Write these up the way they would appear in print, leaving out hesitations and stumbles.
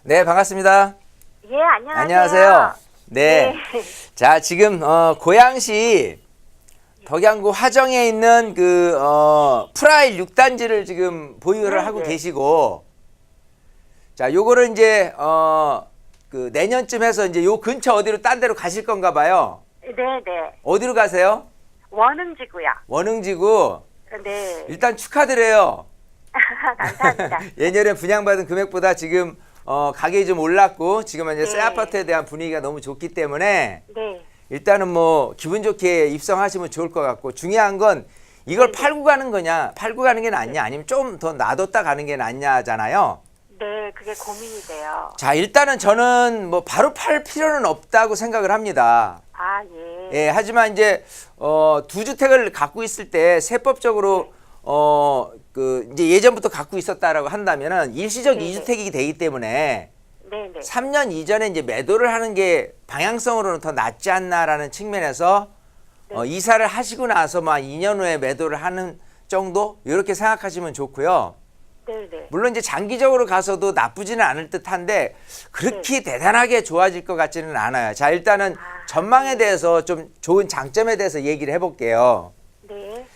네, 반갑습니다. 예, 안녕하세요. 안녕하세요. 네. 네. 자, 지금 고양시 덕양구 화정에 있는 프라일 6단지를 지금 보유를 네, 하고 네. 계시고, 자, 요거를 이제 내년쯤 해서 이제 요 근처 어디로 딴 데로 가실 건가 봐요. 네, 네. 어디로 가세요? 원흥지구요. 원흥지구. 네. 일단 축하드려요. 감사합니다. 예년에 분양받은 금액보다 지금 가격이 좀 올랐고, 지금은 이제 네. 새 아파트에 대한 분위기가 너무 좋기 때문에 네. 일단은 뭐 기분 좋게 입성하시면 좋을 것 같고, 중요한 건 이걸 네. 팔고 가는 거냐, 팔고 가는 게 낫냐, 아니면 좀 더 놔뒀다 가는 게 낫냐잖아요. 네, 그게 고민이 돼요. 자, 일단은 저는 뭐 바로 팔 필요는 없다고 생각을 합니다. 아, 예. 예, 하지만 이제 두 주택을 갖고 있을 때 세법적으로 이제 예전부터 갖고 있었다라고 한다면은 일시적 네, 이주택이기 되기 때문에 네, 네. 3년 이전에 이제 매도를 하는 게 방향성으로는 더 낫지 않나라는 측면에서 네. 이사를 하시고 나서 막 2년 후에 매도를 하는 정도 이렇게 생각하시면 좋고요. 네, 네. 물론 이제 장기적으로 가서도 나쁘지는 않을 듯한데 그렇게 대단하게 좋아질 것 같지는 않아요. 자, 일단은 전망에 대해서 좀 좋은 장점에 대해서 얘기를 해볼게요. 네.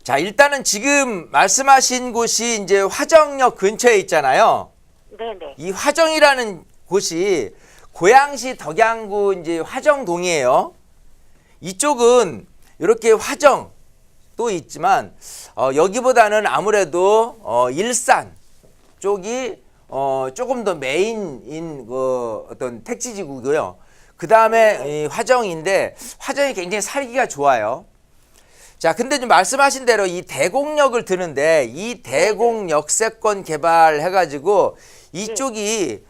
자, 일단은 지금 말씀하신 곳이 이제 화정역 근처에 있잖아요. 네, 네. 이 화정이라는 곳이 고양시 덕양구 이제 화정동이에요. 이쪽은 이렇게 화정도 있지만 여기보다는 아무래도 일산 쪽이 조금 더 메인인 어떤 택지지구고요. 그 다음에 화정인데 화정이 굉장히 살기가 좋아요. 자, 근데 좀 말씀하신 대로 이 대곡역을 드는데 이 대곡역세권 개발해가지고 이쪽이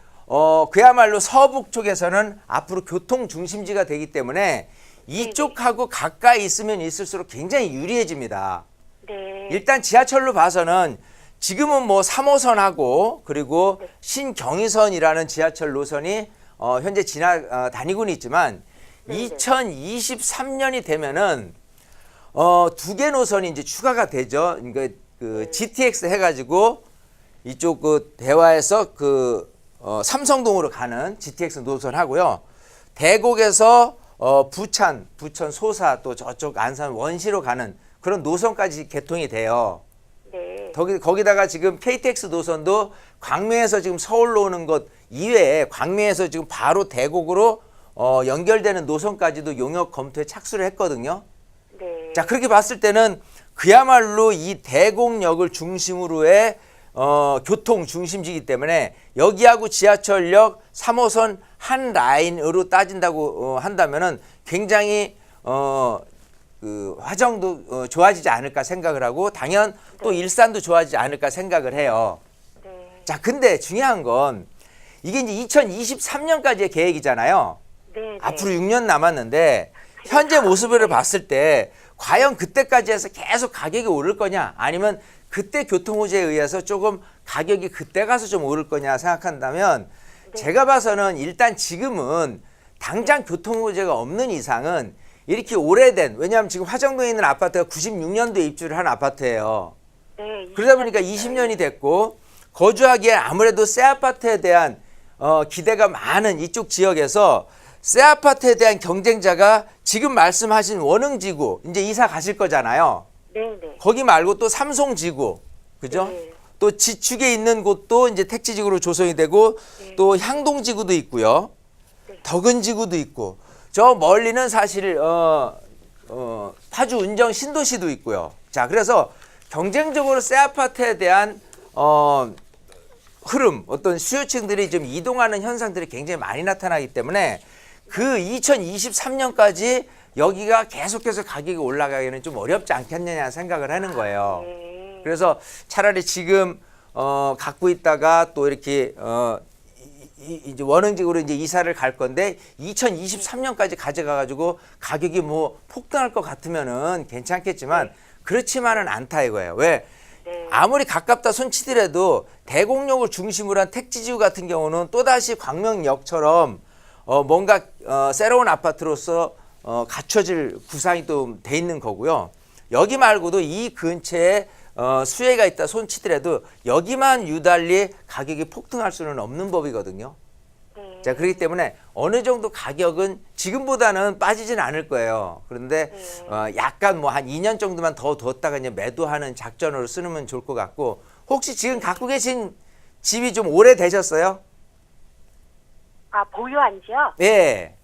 그야말로 서북 쪽에서는 앞으로 교통 중심지가 되기 때문에 이쪽하고 가까이 있으면 있을수록 굉장히 유리해집니다. 네. 일단 지하철로 봐서는 지금은 뭐 3호선하고 그리고 신경의선이라는 지하철 노선이 현재 다니고는 있지만 네네. 2023년이 되면은 두 개 노선이 이제 추가가 되죠. 그러니까 GTX 해가지고 이쪽 대화에서 삼성동으로 가는 GTX 노선 하고요. 대곡에서 부천 소사 또 저쪽 안산 원시로 가는 그런 노선까지 개통이 돼요. 네. 거기다가 지금 KTX 노선도 광명에서 지금 서울로 오는 것 이외에 광명에서 지금 바로 대곡으로 연결되는 노선까지도 용역 검토에 착수를 했거든요. 네. 자, 그렇게 봤을 때는 그야말로 이 대곡역을 중심으로의 교통 중심지이기 때문에 여기하고 지하철역 3호선 한 라인으로 따진다고 한다면은 굉장히 화정도 좋아지지 않을까 생각을 하고 당연 또 일산도 좋아지지 않을까 생각을 해요. 네. 자, 근데 중요한 건 이게 이제 2023년까지의 계획이잖아요. 네, 네. 앞으로 6년 남았는데 현재 모습을 봤을 때 과연 그때까지 해서 계속 가격이 오를 거냐 아니면 그때 교통호재에 의해서 조금 가격이 그때 가서 좀 오를 거냐 생각한다면 제가 봐서는 일단 지금은 당장 교통호재가 없는 이상은 이렇게 오래된, 왜냐하면 지금 화정동에 있는 아파트가 96년도에 입주를 한 아파트예요. 네. 그러다 보니까 20년이 됐고 거주하기에 아무래도 새 아파트에 대한 기대가 많은 이쪽 지역에서 새 아파트에 대한 경쟁자가 지금 말씀하신 원흥지구 이제 이사 가실 거잖아요. 네, 네. 거기 말고 또 삼송지구, 그죠? 네. 또 지축에 있는 곳도 이제 택지지구로 조성이 되고 또 향동지구도 있고요. 덕은지구도 있고 저 멀리는 사실 파주 운정 신도시도 있고요. 자, 그래서 경쟁적으로 새 아파트에 대한 흐름, 어떤 수요층들이 좀 이동하는 현상들이 굉장히 많이 나타나기 때문에 그 2023년까지 여기가 계속해서 가격이 올라가기는 좀 어렵지 않겠느냐 생각을 하는 거예요. 네. 그래서 차라리 지금 갖고 있다가 또 이렇게 이제 원흥지구로 이제 이사를 갈 건데 2023년까지 가져가 가지고 가격이 뭐 폭등할 것 같으면은 괜찮겠지만 그렇지만은 않다 이거예요. 왜? 네. 아무리 가깝다 손치더라도 대곡역을 중심으로 한 택지지구 같은 경우는 또다시 광명역처럼 뭔가 새로운 아파트로서 갖춰질 구상이 또 돼 있는 거고요. 여기 말고도 이 근처에 수혜가 있다 손치더라도 여기만 유달리 가격이 폭등할 수는 없는 법이거든요. 네. 자, 그렇기 때문에 어느 정도 가격은 지금보다는 빠지진 않을 거예요. 그런데 약간 뭐 한 2년 정도만 더 뒀다가 이제 매도하는 작전으로 쓰면 좋을 것 같고, 혹시 지금 갖고 계신 집이 좀 오래되셨어요? 아, 보유한 지요? 예.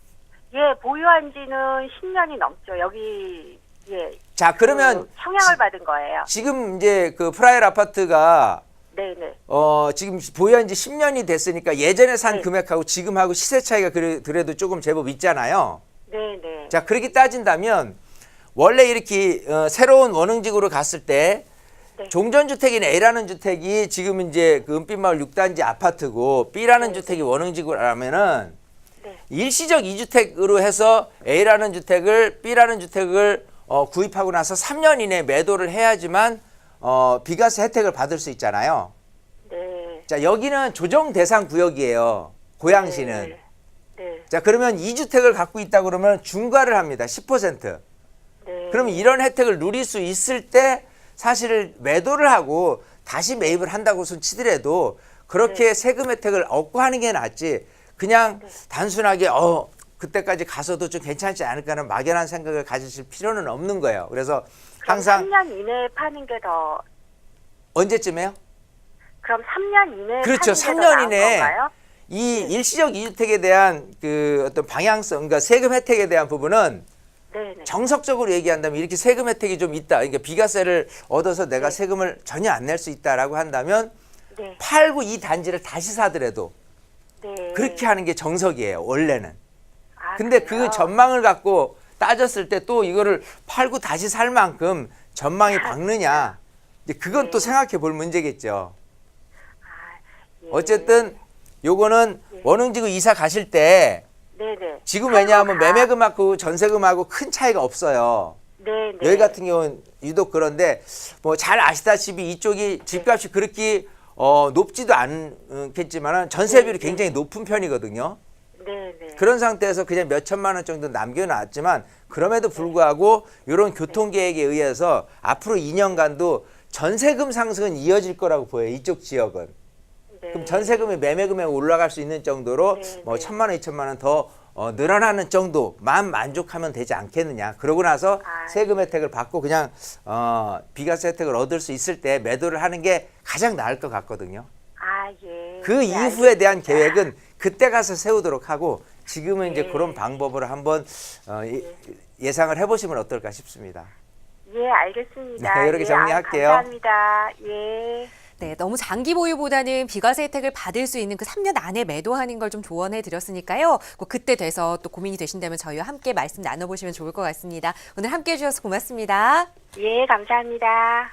예, 보유한 지는 10년이 넘죠. 여기, 예. 자, 그러면 청약을 받은 거예요. 지금 이제 그 프라이얼 아파트가 네네. 지금 보유한 지 10년이 됐으니까 예전에 산 네. 금액하고 지금하고 시세 차이가 그래도 조금 제법 있잖아요. 네네. 자, 그렇게 따진다면 원래 이렇게 새로운 원흥지구로 갔을 때 네. 종전주택인 A라는 주택이 지금 이제 그 은빛마을 6단지 아파트고 B라는 네. 주택이 원흥지구라면은 네. 일시적 2주택으로 해서 A라는 주택을 B라는 주택을 구입하고 나서 3년 이내에 매도를 해야지만 비과세 혜택을 받을 수 있잖아요. 네. 자, 여기는 조정 대상 구역이에요. 고양시는. 네. 네. 자, 그러면 2주택을 갖고 있다 그러면 중과를 합니다. 10%. 네. 그러면 이런 혜택을 누릴 수 있을 때 사실 매도를 하고 다시 매입을 한다고 치더라도 그렇게 세금 혜택을 얻고 하는 게 낫지, 그냥 단순하게 그때까지 가서도 좀 괜찮지 않을까는 막연한 생각을 가지실 필요는 없는 거예요. 그래서 항상 3년 이내에 파는 게 더, 언제쯤에요? 그럼 3년 이내에 그렇죠. 파는 게 3년 더 나은 이내에 건가요? 이 일시적 2주택에 대한 그 어떤 방향성, 그러니까 세금 혜택에 대한 부분은 네네. 정석적으로 얘기한다면 이렇게 세금 혜택이 좀 있다. 그러니까 비과세를 얻어서 내가 세금을 전혀 안 낼 수 있다라고 한다면 네. 팔고 이 단지를 다시 사더라도 네. 그렇게 하는 게 정석이에요, 원래는. 아, 근데 그래요? 그 전망을 갖고 따졌을 때 또 이거를 팔고 다시 살 만큼 전망이 밝느냐, 이제 그건 또 생각해 볼 문제겠죠. 예. 어쨌든 요거는 원흥지구 이사 가실 때 네네. 지금 왜냐하면 팔고 가. 매매금하고 전세금하고 큰 차이가 없어요. 네네. 여기 같은 경우는 유독 그런데 뭐 잘 아시다시피 이쪽이 집값이 그렇게 높지도 않겠지만 전세비율이 굉장히 높은 편이거든요. 네네. 그런 상태에서 그냥 몇 천만 원 정도 남겨놨지만 그럼에도 불구하고 이런 교통계획에 의해서 앞으로 2년간도 전세금 상승은 이어질 거라고 보여요. 이쪽 지역은. 네. 그럼 전세금이 매매금에 올라갈 수 있는 정도로 네, 뭐 네. 1,000만 원, 2,000만 원 더 늘어나는 정도만 만족하면 되지 않겠느냐. 그러고 나서 아, 세금 혜택을 받고 그냥 비과세 혜택을 얻을 수 있을 때 매도를 하는 게 가장 나을 것 같거든요. 아, 예. 그 네, 이후에 대한 알겠습니다. 계획은 그때 가서 세우도록 하고 지금은 이제 네. 그런 방법으로 한번 예상을 해보시면 어떨까 싶습니다. 예, 알겠습니다. 네, 이렇게 정리할게요. 감사합니다. 예. 네, 너무 장기 보유보다는 비과세 혜택을 받을 수 있는 그 3년 안에 매도하는 걸 좀 조언해 드렸으니까요. 그때 돼서 또 고민이 되신다면 저희와 함께 말씀 나눠보시면 좋을 것 같습니다. 오늘 함께 해주셔서 고맙습니다. 예, 감사합니다.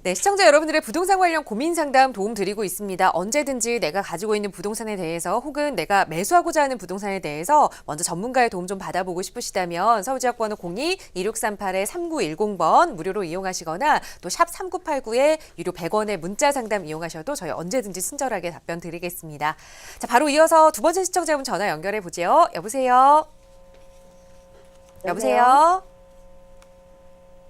네, 시청자 여러분들의 부동산 관련 고민 상담 도움 드리고 있습니다. 언제든지 내가 가지고 있는 부동산에 대해서 혹은 내가 매수하고자 하는 부동산에 대해서 먼저 전문가의 도움 좀 받아보고 싶으시다면 서울지역번호 02-2638-3910번 무료로 이용하시거나 또 샵 3989에 유료 100원의 문자 상담 이용하셔도 저희 언제든지 친절하게 답변 드리겠습니다. 자, 바로 이어서 두 번째 시청자분 전화 연결해 보죠. 여보세요? 여보세요?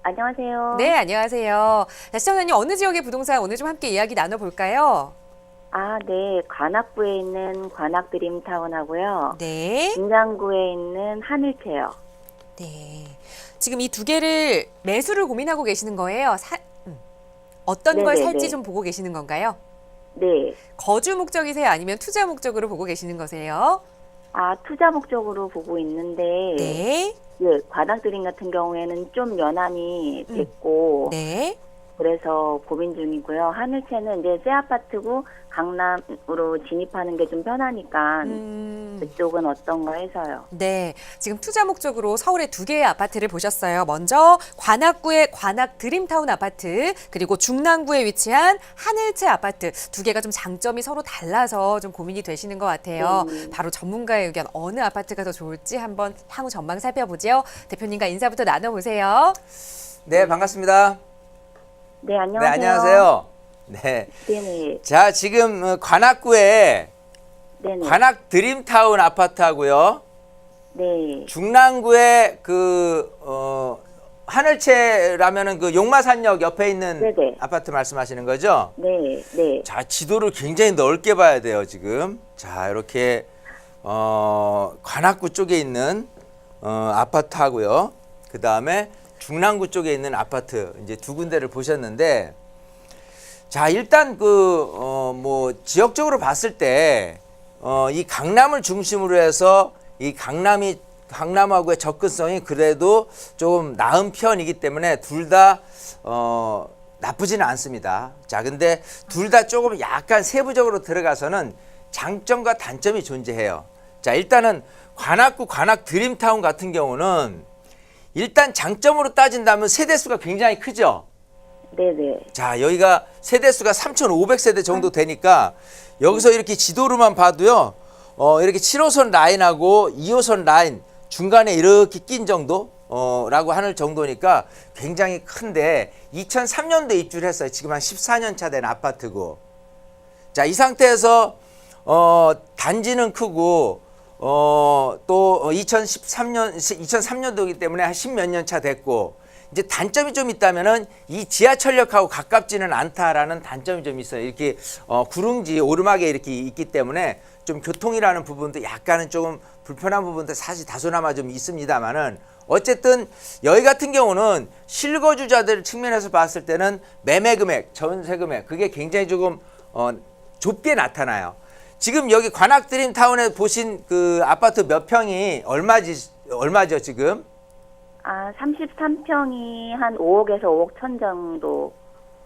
안녕하세요. 네, 안녕하세요. 자, 시청자님 어느 지역의 부동산 오늘 좀 함께 이야기 나눠볼까요? 아, 네. 관악구에 있는 관악드림타운하고요. 네. 김장구에 있는 하늘채요. 네. 지금 이 두 개를 매수를 고민하고 계시는 거예요? 어떤 걸 네네네. 살지 좀 보고 계시는 건가요? 네. 거주 목적이세요? 아니면 투자 목적으로 보고 계시는 거세요? 아, 투자 목적으로 보고 있는데, 네. 예, 관악드림 같은 경우에는 좀 연한이 됐고, 네. 그래서 고민 중이고요. 하늘채는 이제 새 아파트고 강남으로 진입하는 게 좀 편하니까 그쪽은 어떤가 해서요. 네. 지금 투자 목적으로 서울에 두 개의 아파트를 보셨어요. 먼저 관악구의 관악 드림타운 아파트, 그리고 중랑구에 위치한 하늘채 아파트. 두 개가 좀 장점이 서로 달라서 좀 고민이 되시는 것 같아요. 바로 전문가의 의견 어느 아파트가 더 좋을지 한번 향후 전망 살펴보죠. 대표님과 인사부터 나눠보세요. 네, 반갑습니다. 네, 네, 안녕하세요. 안녕하세요. 네. 네네. 자, 지금 관악구에 네네. 관악 드림타운 아파트하고요. 네. 중랑구에 하늘채라면은 그 용마산역 옆에 있는 네네. 아파트 말씀하시는 거죠? 네, 네. 자, 지도를 굉장히 넓게 봐야 돼요, 지금. 자, 이렇게 관악구 쪽에 있는 아파트하고요. 그다음에 중랑구 쪽에 있는 아파트 이제 두 군데를 보셨는데, 자, 일단 뭐 지역적으로 봤을 때 이 강남을 중심으로 해서 이 강남하고의 접근성이 그래도 좀 나은 편이기 때문에 둘 다 나쁘지는 않습니다. 자, 근데 둘 다 조금 약간 세부적으로 들어가서는 장점과 단점이 존재해요. 자, 일단은 관악구 관악 드림타운 같은 경우는 일단 장점으로 따진다면 세대수가 굉장히 크죠. 네네. 자, 여기가 세대수가 3,500세대 정도 되니까 여기서 이렇게 지도로만 봐도요, 이렇게 7호선 라인하고 2호선 라인 중간에 이렇게 낀 정도, 라고 하는 정도니까 굉장히 큰데 2003년도에 입주를 했어요. 지금 한 14년 차 된 아파트고. 자, 이 상태에서, 단지는 크고, 또 2003년도이기 때문에 한 10몇 년 차 됐고, 이제 단점이 좀 있다면은 이 지하철역하고 가깝지는 않다라는 단점이 좀 있어요. 이렇게 구릉지 오르막에 이렇게 있기 때문에 좀 교통이라는 부분도 약간은 조금 불편한 부분도 사실 다소나마 좀 있습니다만은 어쨌든 여기 같은 경우는 실거주자들 측면에서 봤을 때는 매매 금액, 전세 금액 그게 굉장히 조금 좁게 나타나요. 지금 여기 관악 드림타운에 보신 그 아파트 몇 평이 얼마죠 지금? 33평이 한 5억에서 5억 천 정도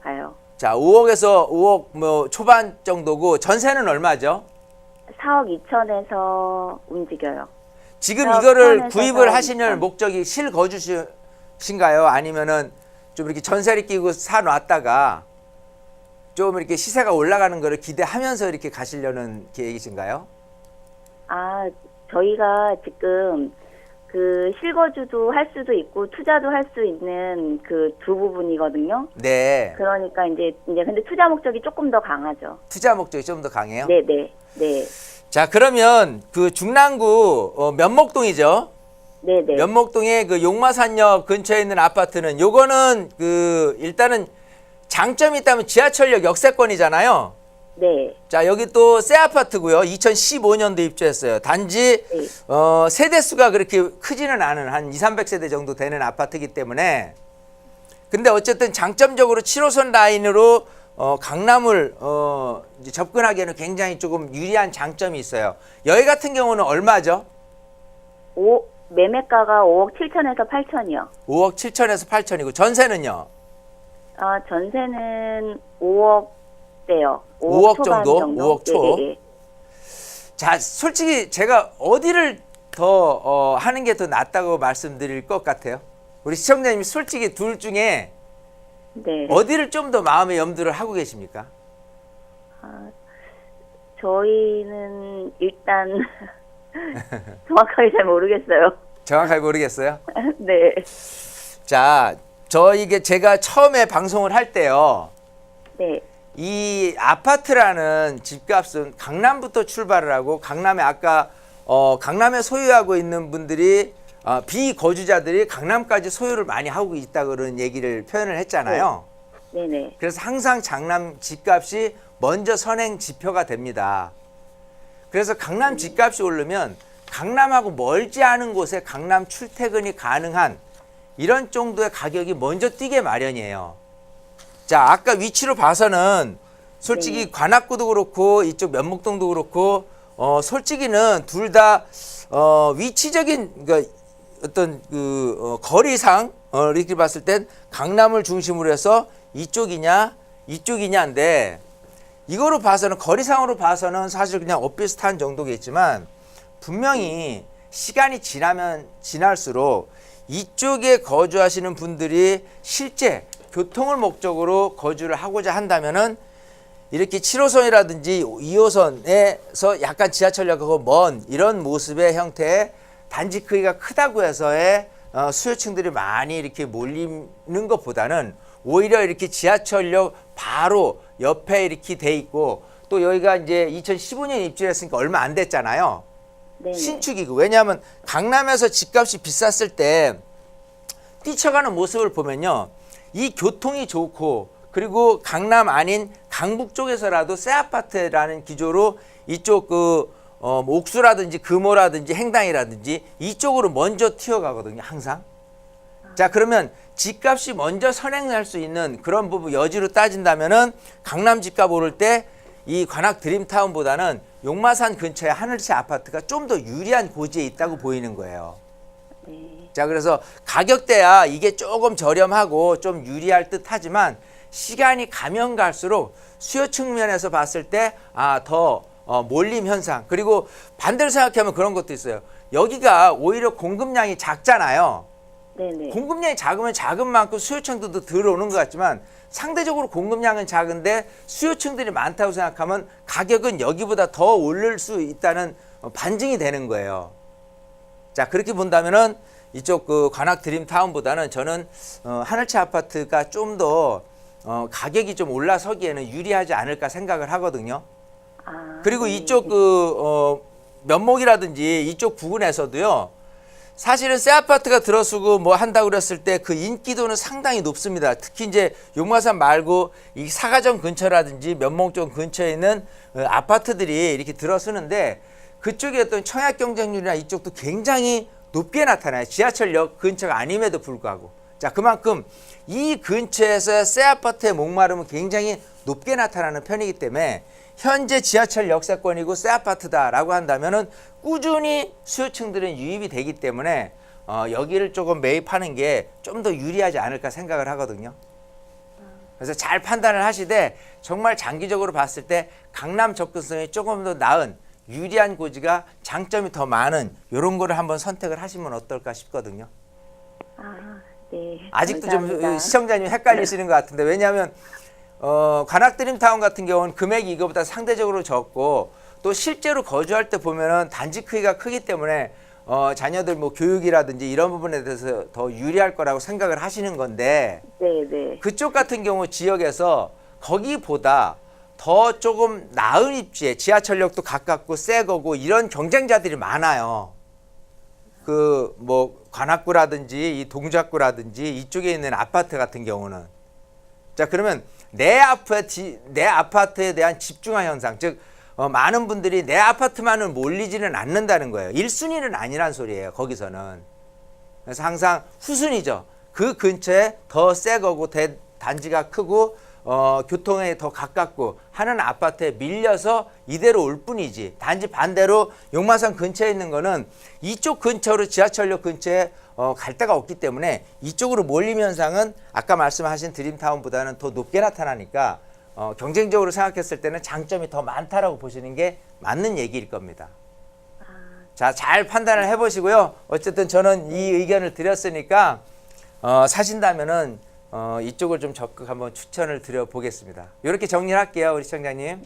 가요. 자, 5억에서 5억 뭐 초반 정도고 전세는 얼마죠? 4억 2천에서 움직여요. 지금 4억 이거를 천에서 구입을 4억 하실 2천. 목적이 실거주신가요? 아니면은 좀 이렇게 전세를 끼고 사놨다가 좀 이렇게 시세가 올라가는 거를 기대하면서 이렇게 가시려는 계획이신가요? 저희가 지금 그 실거주도 할 수도 있고 투자도 할 수 있는 그 두 부분이거든요. 네. 그러니까 이제 근데 투자 목적이 조금 더 강하죠. 투자 목적이 좀 더 강해요? 네네. 네. 자, 그러면 그 중랑구 면목동이죠? 네네. 면목동의 그 용마산역 근처에 있는 아파트는 요거는 그 일단은 장점이 있다면 지하철역 역세권이잖아요. 네. 자, 여기 또 새 아파트고요. 2015년도 입주했어요. 단지 네. 세대수가 그렇게 크지는 않은 한 200~300세대 정도 되는 아파트이기 때문에 근데 어쨌든 장점적으로 7호선 라인으로 강남을 이제 접근하기에는 굉장히 조금 유리한 장점이 있어요. 여기 같은 경우는 얼마죠? 매매가가 5억 7천에서 8천이요. 5억 7천에서 8천이고 전세는요? 전세는 5억대요. 5억 초반 정도? 5억 초. 네네네. 자, 솔직히 제가 어디를 더 하는 게 더 낫다고 말씀드릴 것 같아요? 우리 시청자님이 솔직히 둘 중에 네. 어디를 좀 더 마음의 염두를 하고 계십니까? 저희는 일단 정확하게 잘 모르겠어요. 정확하게 모르겠어요. 네. 자, 제가 처음에 방송을 할 때요. 네. 이 아파트라는 집값은 강남부터 출발을 하고 강남에 아까 강남에 소유하고 있는 분들이 비거주자들이 강남까지 소유를 많이 하고 있다 그런 얘기를 표현을 했잖아요. 네네. 그래서 항상 강남 집값이 먼저 선행 지표가 됩니다. 그래서 강남 집값이 오르면 강남하고 멀지 않은 곳에 강남 출퇴근이 가능한 이런 정도의 가격이 먼저 뛰게 마련이에요. 자, 아까 위치로 봐서는 솔직히 관악구도 그렇고 이쪽 면목동도 그렇고 솔직히는 둘 다 위치적인 그러니까 어떤 그 거리상 이렇게 봤을 땐 강남을 중심으로 해서 이쪽이냐인데 이거로 봐서는 거리상으로 봐서는 사실 그냥 엇비슷한 정도겠지만 분명히 시간이 지날수록 이쪽에 거주하시는 분들이 실제 교통을 목적으로 거주를 하고자 한다면은 이렇게 7호선이라든지 2호선에서 약간 지하철역하고 먼 이런 모습의 형태의 단지 크기가 크다고 해서의 수요층들이 많이 이렇게 몰리는 것보다는 오히려 이렇게 지하철역 바로 옆에 이렇게 돼 있고 또 여기가 이제 2015년 입주했으니까 얼마 안 됐잖아요. 네네. 신축이고 왜냐하면 강남에서 집값이 비쌌을 때 뛰쳐가는 모습을 보면요. 이 교통이 좋고 그리고 강남 아닌 강북 쪽에서라도 새 아파트라는 기조로 이쪽 옥수라든지 금호라든지 행당이라든지 이쪽으로 먼저 튀어가거든요. 항상. 자, 그러면 집값이 먼저 선행할 수 있는 그런 부분 여지로 따진다면은 강남 집값 오를 때 이 관악 드림타운보다는 용마산 근처의 하늘채 아파트가 좀 더 유리한 고지에 있다고 보이는 거예요. 네. 자, 그래서 가격대야 이게 조금 저렴하고 좀 유리할 듯 하지만 시간이 가면 갈수록 수요 측면에서 봤을 때 더 몰림 현상, 그리고 반대로 생각하면 그런 것도 있어요. 여기가 오히려 공급량이 작잖아요. 네네. 공급량이 작으면 작은 만큼 수요층들도 들어오는 것 같지만 상대적으로 공급량은 작은데 수요층들이 많다고 생각하면 가격은 여기보다 더 오를 수 있다는 반증이 되는 거예요. 자, 그렇게 본다면은 이쪽 관악 드림타운보다는 저는 하늘채 아파트가 좀 더 가격이 좀 올라서기에는 유리하지 않을까 생각을 하거든요. 그리고 네. 이쪽 면목이라든지 이쪽 부근에서도요. 사실은 새 아파트가 들어서고 뭐 한다고 그랬을 때 그 인기도는 상당히 높습니다. 특히 이제 용마산 말고 이 사가정 근처라든지 면목 쪽 근처에 있는 아파트들이 이렇게 들어서는데 그쪽에 어떤 청약 경쟁률이나 이쪽도 굉장히 높게 나타나요. 지하철역 근처가 아님에도 불구하고. 자, 그만큼 이 근처에서 새 아파트의 목마름은 굉장히 높게 나타나는 편이기 때문에 현재 지하철 역세권이고 새 아파트다라고 한다면은 꾸준히 수요층들은 유입이 되기 때문에 여기를 조금 매입하는 게 좀 더 유리하지 않을까 생각을 하거든요. 그래서 잘 판단을 하시되 정말 장기적으로 봤을 때 강남 접근성이 조금 더 나은 유리한 고지가 장점이 더 많은 이런 거를 한번 선택을 하시면 어떨까 싶거든요. 네. 아직도 감사합니다. 좀 시청자님 헷갈리시는 것 같은데 왜냐하면 관악 드림타운 같은 경우는 금액이 이거보다 상대적으로 적고 또 실제로 거주할 때 보면은 단지 크기가 크기 때문에 자녀들 뭐 교육이라든지 이런 부분에 대해서 더 유리할 거라고 생각을 하시는 건데 네네. 그쪽 같은 경우 지역에서 거기보다 더 조금 나은 입지에 지하철역도 가깝고 새 거고 이런 경쟁자들이 많아요. 그 뭐 관악구라든지 이 동작구라든지 이쪽에 있는 아파트 같은 경우는 자, 그러면 내 아파트에 대한 집중화 현상, 즉 많은 분들이 내 아파트만을 몰리지는 않는다는 거예요. 1순위는 아니란 소리예요. 거기서는. 그래서 항상 후순위죠. 그 근처에 더 새 거고 단지가 크고 교통에 더 가깝고 하는 아파트에 밀려서 이대로 올 뿐이지. 단지 반대로 용마산 근처에 있는 거는 이쪽 근처로 지하철역 근처에 갈 데가 없기 때문에 이쪽으로 몰림 현상은 아까 말씀하신 드림타운보다는 더 높게 나타나니까 경쟁적으로 생각했을 때는 장점이 더 많다라고 보시는 게 맞는 얘기일 겁니다. 자, 잘 판단을 해보시고요. 어쨌든 저는 이 의견을 드렸으니까 사신다면은 이쪽을 좀 적극 한번 추천을 드려보겠습니다. 이렇게 정리를 할게요, 우리 시청자님.